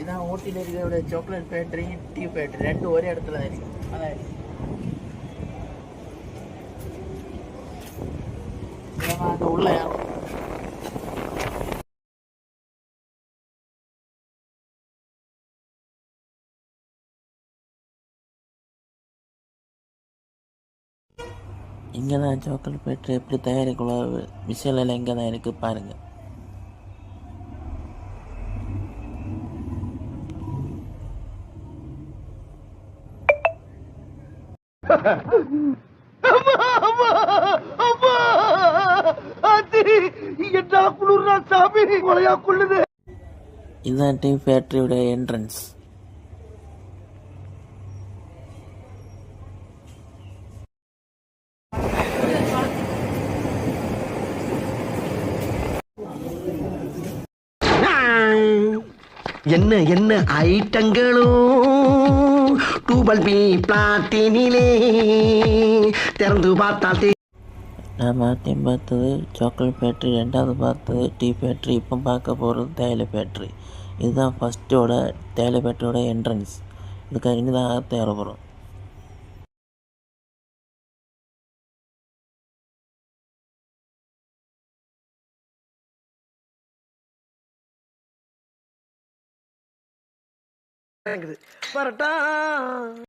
இதான் ஊட்டியில் இருக்கிற சாக்லேட் ஃபேக்ட்ரி, டீ ஃபேக்ட்ரி ரெண்டும் ஒரே இடத்துல தான் இருக்கு. அதான் அது உள்ள இங்கே தான் சாக்லேட் ஃபேக்ட்ரி எப்படி தயாரிக்கல விஷயம் இங்கே தான் இருக்குது பாருங்கள். இதுதான் டீ ஃபேக்டரியோட என்ட்ரன்ஸ். என்ன என்ன ஐட்டங்களும் டூபல் பி பிளாட்டினிலே திறந்து பார்த்தால் நான் மாற்றியும் பார்த்தது சாக்லேட் ஃபேக்ட்ரி, ரெண்டாவது பார்த்தது டீ ஃபேக்ட்ரி, இப்போ பார்க்க போகிறது தேயிலை ஃபேக்ட்ரி. இதுதான் ஃபஸ்ட்டோட தேயிலை ஃபேக்ட்ரியோட என்ட்ரன்ஸ். இதுக்காக இனி தான் தேவைப்படும். வரட்டா.